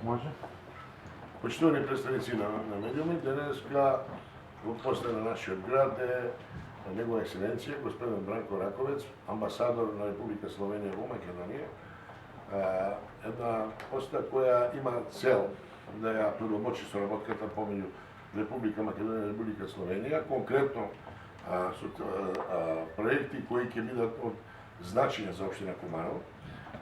Може. Почитувани представници на медиуми, денеска во посета на нашиот град е Негова екселенција господин Бранко Раковец, амбасадор на Република Словенија во Македонија. Една посета која има цел да ја подоброчи соработката помеѓу Република Македонија и Република Словенија, конкретно со проекти кои ќе бидат од значење за општина Куманово.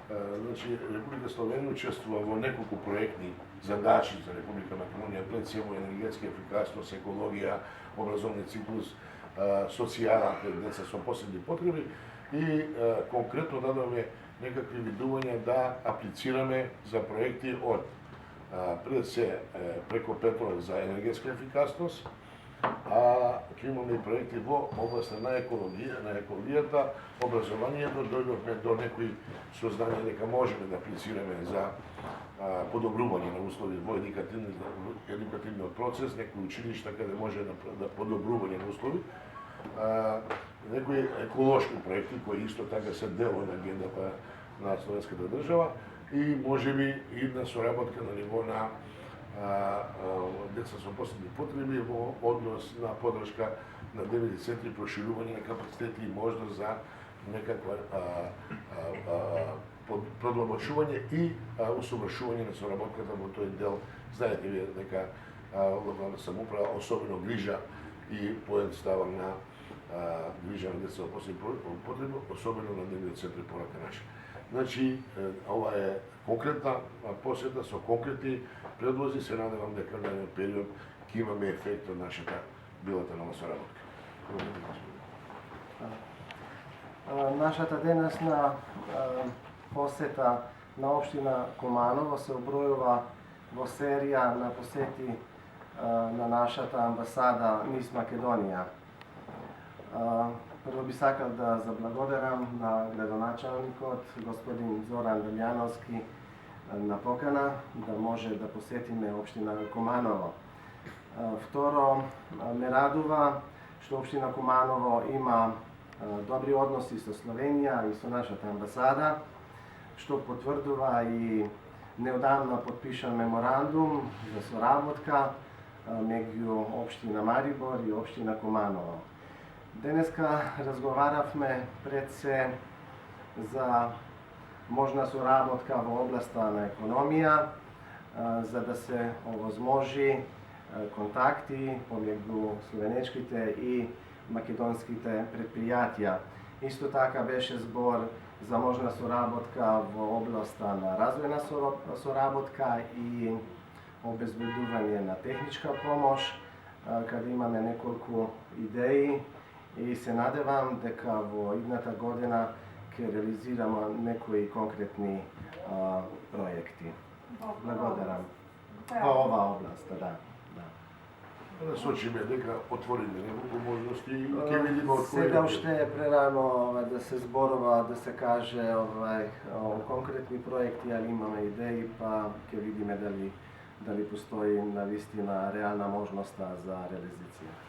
Значи, Република Словенија учествува во неколку проектни задачи за Република Македонија, пред се во енергетска ефикасност, екологија, образовни циклус, социјала, деца со посебни потреби и конкретно дадовме некакви видувања да аплицираме за проекти од пред се преко Петров за енергетска ефикасност, ќе имаме и проекти во областа на екологијата, образованието, дојдовме до некои сознание дека можеме да аплицираме за подобрување на услови во едукативниот процес, некои училишта каде може да подобрување на услови, некои еколошки проекти кои исто така се дел од агендата на словенската држава и можеби и на соработка на ниво на деца со посебни потреби во однос на подршка на девeti центри, проширување на капацитети и можност за некаква продлабочување и усовршување на соработката во тој дел. Знаете вие дека локална самоуправа особено грижа и поедноставува на грижа на деца со посебни потреби, особено на девeti центри порака наши. Значи, ова е конкретна посета со конкретни предлози, се надевам дека на еден период ќе имаме ефект од нашата билатерална соработка. Нашата денесна посета на општина Куманово се обројува во серија на посети на нашата амбасада низ Македонија. Прво би сакал да заблагодарам на градоначалникот господин Зоран Дамјановски на покана да може да посетиме општина Куманово. Второ, ме радува што општина Куманово има добри односи со Словенија и со нашата амбасада, што потврдува и неодамна подпишан меморандум за соработка меѓу општина Марибор и општина Куманово. Денеска разговаравме пред се за можна соработка во областа на економија, за да се овозможи контакти помеѓу словенечките и македонските предпријатија. Исто така беше збор за можна соработка во областа на развојна соработка и обезбедување на техничка помош, каде имаме неколку идеи и се надевам дека во идната година ќе реализираме некои конкретни проекти. Благодарам. Во ова област, да. Да сочиме дека отвориме неколку можности и ќе видиме од кои. Сега уште е прерано да се зборува, да се каже конкретни проекти, али имаме идеи, па ќе видиме дали постои навистина реална можност за реализација.